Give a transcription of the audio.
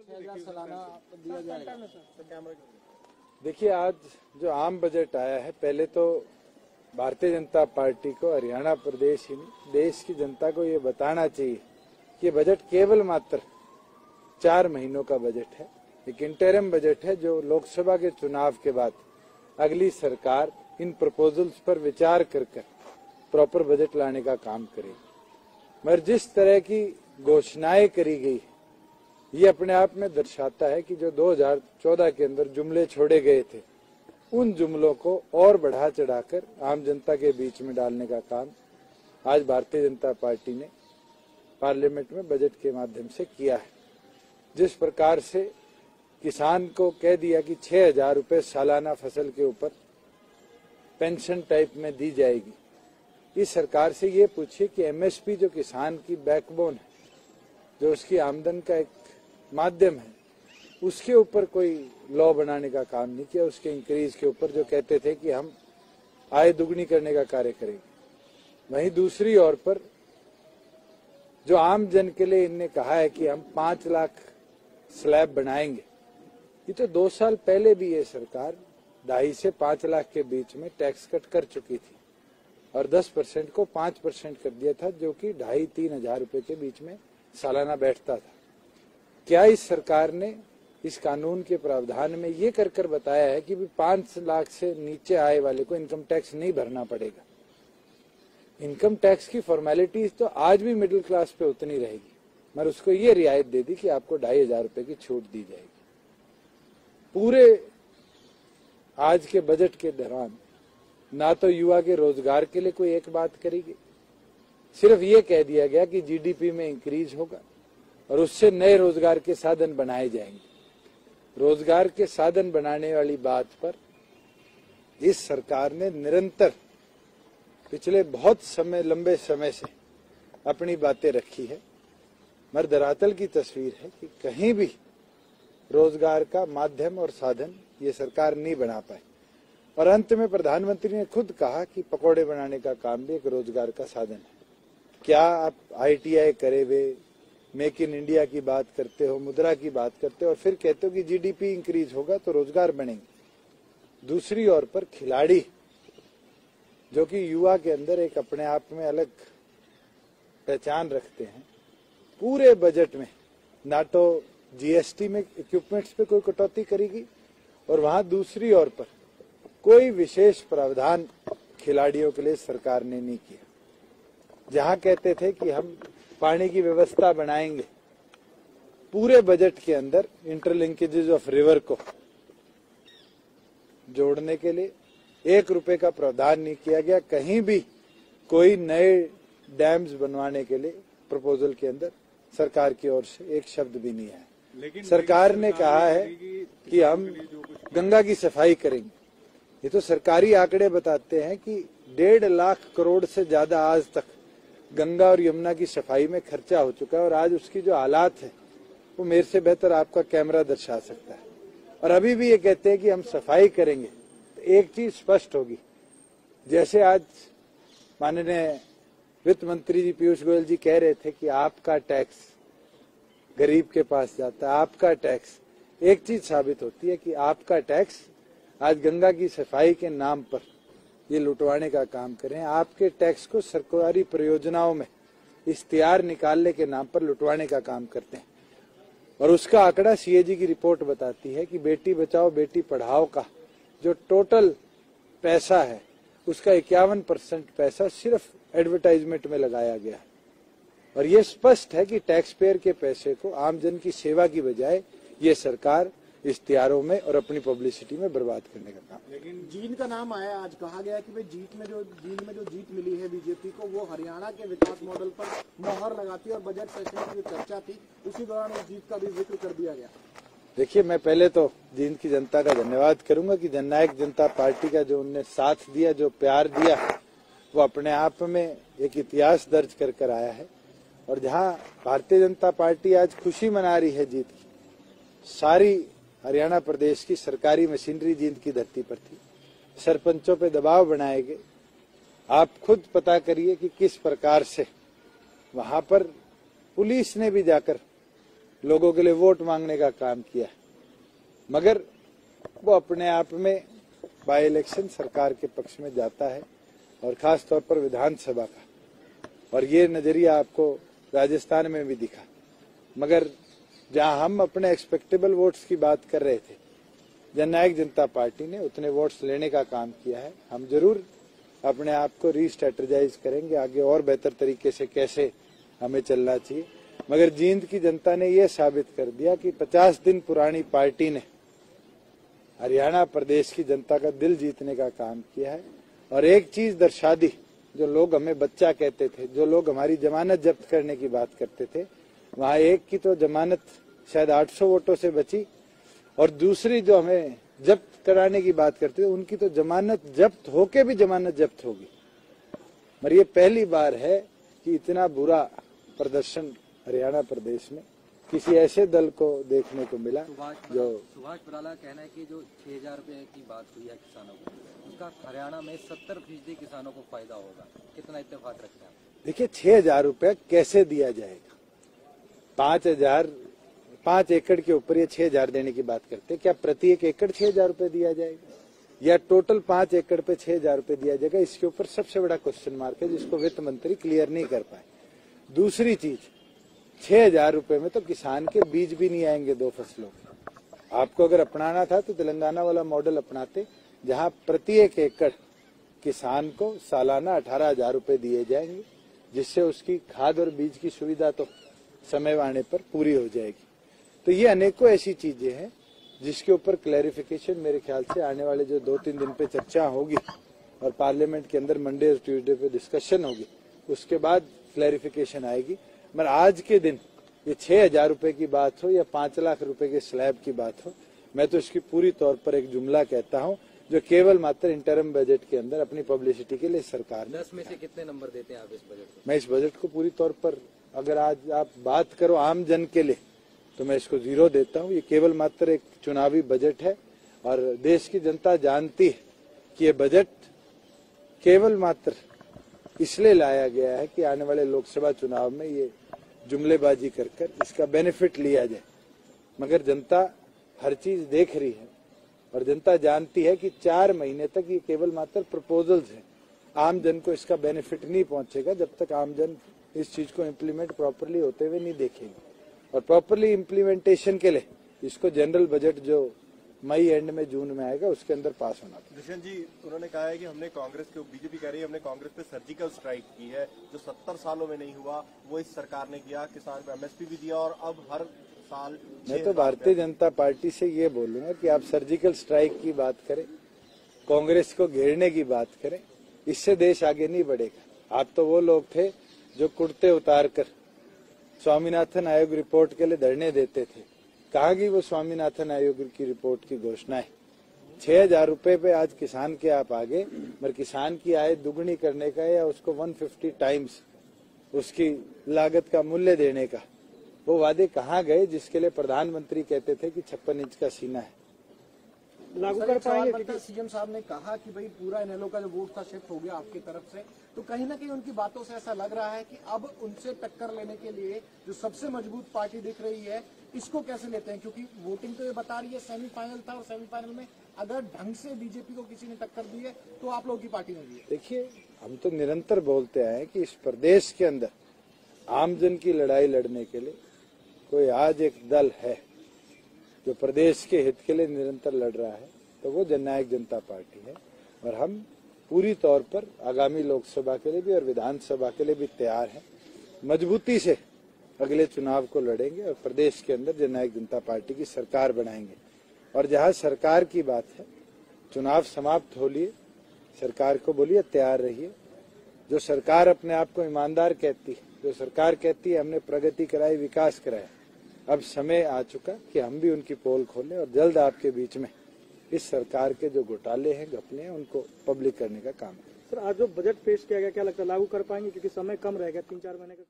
सालाना दिया जाएगा। देखिए, आज जो आम बजट आया है, पहले तो भारतीय जनता पार्टी को हरियाणा प्रदेश ही नहीं, देश की जनता को ये बताना चाहिए कि बजट केवल मात्र 4 महीनों का बजट है, एक इंटरिम बजट है जो लोकसभा के चुनाव के बाद अगली सरकार इन प्रपोजल्स पर विचार कर प्रॉपर बजट लाने का काम करेगी। मगर जिस तरह की घोषणाएं करी गई, ये अपने आप में दर्शाता है कि जो 2014 के अंदर जुमले छोड़े गए थे, उन जुमलों को और बढ़ा चढ़ाकर आम जनता के बीच में डालने का काम आज भारतीय जनता पार्टी ने पार्लियामेंट में बजट के माध्यम से किया है। जिस प्रकार से किसान को कह दिया कि 6,000 रुपए सालाना फसल के ऊपर पेंशन टाइप में दी जाएगी, इस सरकार से ये पूछिए कि एमएसपी जो किसान की बैकबोन है, जो उसकी आमदन का एक माध्यम है, उसके ऊपर कोई लॉ बनाने का काम नहीं किया। उसके इंक्रीज के ऊपर जो कहते थे कि हम आय दुगनी करने का कार्य करेंगे, वहीं दूसरी ओर पर जो आम जन के लिए इनने कहा है कि हम 5 लाख स्लैब बनाएंगे, ये तो 2 साल पहले भी ये सरकार 2.5 से 5 लाख के बीच में टैक्स कट कर चुकी थी और 10% को 5% कर दिया था, जो कि 2,500-3 हजार रुपए के बीच में सालाना बैठता था। क्या इस सरकार ने इस कानून के प्रावधान में ये कर बताया है कि 5 लाख से नीचे आय वाले को इनकम टैक्स नहीं भरना पड़ेगा? इनकम टैक्स की फॉर्मेलिटीज तो आज भी मिडिल क्लास पे उतनी रहेगी, मगर उसको ये रियायत दे दी कि आपको 2,500 रुपए की छूट दी जाएगी। पूरे आज के बजट के दौरान ना तो युवा के रोजगार के लिए कोई एक बात करी गई, सिर्फ ये कह दिया गया कि जीडीपी में इंक्रीज होगा और उससे नए रोजगार के साधन बनाए जाएंगे। रोजगार के साधन बनाने वाली बात पर इस सरकार ने निरंतर पिछले बहुत लंबे समय से अपनी बातें रखी है, मगर धरातल की तस्वीर है कि कहीं भी रोजगार का माध्यम और साधन ये सरकार नहीं बना पाई। और अंत में प्रधानमंत्री ने खुद कहा कि पकौड़े बनाने का काम भी एक रोजगार का साधन है। क्या आप ITI करे हुए मेक इन इंडिया की बात करते हो, मुद्रा की बात करते हो और फिर कहते हो कि जीडीपी इंक्रीज होगा तो रोजगार बनेंगे। दूसरी ओर पर खिलाड़ी जो कि युवा के अंदर एक अपने आप में अलग पहचान रखते हैं, पूरे बजट में ना तो GST में इक्विपमेंट्स पे कोई कटौती करेगी और वहां दूसरी ओर पर कोई विशेष प्रावधान खिलाड़ियों के लिए सरकार ने नहीं किया। जहां कहते थे कि हम पानी की व्यवस्था बनाएंगे, पूरे बजट के अंदर इंटरलिंकेजेस ऑफ रिवर को जोड़ने के लिए 1 रुपए का प्रावधान नहीं किया गया। कहीं भी कोई नए डैम्स बनवाने के लिए प्रपोजल के अंदर सरकार की ओर से एक शब्द भी नहीं है। सरकार ने कहा है कि हम गंगा की सफाई करेंगे। ये तो सरकारी आंकड़े बताते हैं कि 1.5 लाख करोड़ से ज्यादा आज तक गंगा और यमुना की सफाई में खर्चा हो चुका है और आज उसकी जो हालात है वो मेरे से बेहतर आपका कैमरा दर्शा सकता है। और अभी भी ये कहते हैं कि हम सफाई करेंगे, तो एक चीज स्पष्ट होगी, जैसे आज माननीय वित्त मंत्री जी पीयूष गोयल जी कह रहे थे कि आपका टैक्स गरीब के पास जाता है, आपका टैक्स, एक चीज साबित होती है कि आपका टैक्स आज गंगा की सफाई के नाम पर ये लुटवाने का काम करें। आपके टैक्स को सरकारी परियोजनाओं में इश्तिहार निकालने के नाम पर लुटवाने का काम करते हैं। और उसका आंकड़ा CAG की रिपोर्ट बताती है कि बेटी बचाओ बेटी पढ़ाओ का जो टोटल पैसा है, उसका 51% पैसा सिर्फ एडवर्टाइजमेंट में लगाया गया है। और ये स्पष्ट है कि टैक्स पेयर के पैसे को आमजन की सेवा की बजाय ये सरकार इश्तिहारों में और अपनी पब्लिसिटी में बर्बाद करने का काम। लेकिन जींद का नाम आया, आज कहा गया कि भाई जींद में जो जीत मिली है बीजेपी को, वो हरियाणा के विकास मॉडल पर मोहर लगाती है और बजट सेशन की चर्चा थी, उसी दौरान उस जीत का भी जिक्र कर दिया गया। देखिए, मैं पहले तो जींद की जनता का धन्यवाद करूंगा कि जननायक जनता पार्टी का जो उनने साथ दिया, जो प्यार दिया, वो अपने आप में एक इतिहास दर्ज कर आया है। और जहां भारतीय जनता पार्टी आज खुशी मना रही है जीत की, सारी हरियाणा प्रदेश की सरकारी मशीनरी जींद की धरती पर थी। सरपंचों पे दबाव बनाए गए। आप खुद पता करिए कि किस प्रकार से वहां पर पुलिस ने भी जाकर लोगों के लिए वोट मांगने का काम किया है, मगर वो अपने आप में बाई इलेक्शन सरकार के पक्ष में जाता है और खास तौर पर विधानसभा का, और ये नजरिया आपको राजस्थान में भी दिखा। मगर जहां हम अपने एक्सपेक्टेबल वोट्स की बात कर रहे थे, जननायक जनता पार्टी ने उतने वोट्स लेने का काम किया है। हम जरूर अपने आप को रीस्ट्रेटेजाइज करेंगे आगे और बेहतर तरीके से कैसे हमें चलना चाहिए, मगर जींद की जनता ने यह साबित कर दिया कि 50 दिन पुरानी पार्टी ने हरियाणा प्रदेश की जनता का दिल जीतने का काम किया है। और एक चीज दर्शा दी, जो लोग हमें बच्चा कहते थे, जो लोग हमारी जमानत जब्त करने की बात करते थे, वहां एक की तो जमानत शायद 800 वोटों से बची, और दूसरी जो हमें जब्त कराने की बात करते थे, उनकी तो जमानत जब्त होके भी जमानत जब्त होगी। मगर ये पहली बार है कि इतना बुरा प्रदर्शन हरियाणा प्रदेश में किसी ऐसे दल को देखने को मिला। जो सुभाष बराला कहना है कि जो 6,000 रुपए की बात हुई है किसानों को, उसका हरियाणा में 70% किसानों को फायदा होगा, कितना इत्तेफाक रखते हैं? देखिए 6,000 रुपए कैसे दिया जाएगा? 5 एकड़ के ऊपर ये 6,000 देने की बात करते हैं, क्या प्रति एक एकड़ 6,000 रुपए दिया जाएगा या टोटल 5 एकड़ पे 6,000 रुपए दिया जाएगा? इसके ऊपर सबसे बड़ा क्वेश्चन मार्क है, जिसको वित्त मंत्री क्लियर नहीं कर पाए। दूसरी चीज, 6,000 रुपए में तो किसान के बीज भी नहीं आएंगे 2 फसलों के। आपको अगर अपनाना था तो तेलंगाना वाला मॉडल अपनाते, जहां प्रति एक एकड़ किसान को सालाना 18,000 रुपए दिए जाएंगे, जिससे उसकी खाद और बीज की सुविधा तो समय आने पर पूरी हो जाएगी। तो ये अनेकों ऐसी चीजें हैं जिसके ऊपर क्लैरिफिकेशन मेरे ख्याल से आने वाले जो 2-3 दिन पे चर्चा होगी और पार्लियामेंट के अंदर मंडे और ट्यूसडे पे डिस्कशन होगी, उसके बाद क्लैरिफिकेशन आएगी। मगर आज के दिन ये 6,000 रुपए की बात हो या 5 लाख रुपए के स्लैब की बात हो, मैं तो इसकी पूरी तौर पर एक जुमला कहता हूं, जो केवल मात्र इंटरम बजट के अंदर अपनी पब्लिसिटी के लिए सरकार 10 में से कितने नंबर देते हैं आप इस बजट को? मैं इस बजट को पूरी तौर पर, अगर आज आप बात करो आम जन के लिए, तो मैं इसको 0 देता हूं। ये केवल मात्र एक चुनावी बजट है और देश की जनता जानती है कि ये बजट केवल मात्र इसलिए लाया गया है कि आने वाले लोकसभा चुनाव में ये जुमलेबाजी कर इसका बेनिफिट लिया जाए। मगर जनता हर चीज देख रही है और जनता जानती है कि 4 महीने तक ये केवल मात्र प्रपोजल्स हैं। आम जन को इसका बेनिफिट नहीं पहुंचेगा जब तक आम जन इस चीज को इम्प्लीमेंट प्रॉपरली होते हुए नहीं देखेंगे। और प्रॉपरली इम्प्लीमेंटेशन के लिए इसको जनरल बजट जो मई एंड में जून में आएगा उसके अंदर पास होना था। दुष्यंत जी, उन्होंने कहा है कि हमने कांग्रेस के, बीजेपी कह रही है हमने कांग्रेस पे सर्जिकल स्ट्राइक की है, जो 70 सालों में नहीं हुआ वो इस सरकार ने किया। किसान को एमएसपी भी दिया और अब हर साल मैं तो भारतीय जनता पार्टी से ये बोलूंगा कि आप सर्जिकल स्ट्राइक की बात करें, कांग्रेस को घेरने की बात करें, इससे देश आगे नहीं बढ़ेगा। आप तो वो लोग थे जो कुर्ते उतार कर स्वामीनाथन आयोग रिपोर्ट के लिए धरने देते थे। कहाँ गई वो स्वामीनाथन आयोग की रिपोर्ट की घोषणाएं? 6,000 रुपए पे आज किसान के आप आगे, मगर किसान की आय दुगनी करने का या उसको 150 टाइम्स उसकी लागत का मूल्य देने का वो वादे कहाँ गए, जिसके लिए प्रधानमंत्री कहते थे कि 56 इंच का सीना है? लागू कर पाएंगे? सीएम साहब ने कहा कि भाई पूरा इनेलो का जो वोट था शिफ्ट हो गया आपकी तरफ से, तो कहीं ना कहीं उनकी बातों से ऐसा लग रहा है कि अब उनसे टक्कर लेने के लिए जो सबसे मजबूत पार्टी दिख रही है, इसको कैसे लेते हैं? क्योंकि वोटिंग तो ये बता रही है सेमीफाइनल था और सेमीफाइनल में अगर ढंग से बीजेपी को किसी ने टक्कर दी है तो आप लोगों की पार्टी ने दी है। देखिए, हम तो निरंतर बोलते आए कि इस प्रदेश के अंदर आमजन की लड़ाई लड़ने के लिए कोई आज एक दल है जो प्रदेश के हित के लिए निरंतर लड़ रहा है, तो वो जननायक जनता पार्टी है। और हम पूरी तौर पर आगामी लोकसभा के लिए भी और विधानसभा के लिए भी तैयार हैं, मजबूती से अगले चुनाव को लड़ेंगे और प्रदेश के अंदर जननायक जनता पार्टी की सरकार बनाएंगे। और जहां सरकार की बात है, चुनाव समाप्त हो लिए, सरकार को बोलिए तैयार रहिए। जो सरकार अपने आप को ईमानदार कहती है, जो सरकार कहती है हमने प्रगति कराई, विकास कराया, अब समय आ चुका कि हम भी उनकी पोल खोलें और जल्द आपके बीच में इस सरकार के जो घोटाले हैं, घपले हैं, उनको पब्लिक करने का काम करें। सर, आज जो बजट पेश किया गया, क्या लगता है लागू कर पाएंगे? क्योंकि समय कम रह गया, 3-4 महीने का।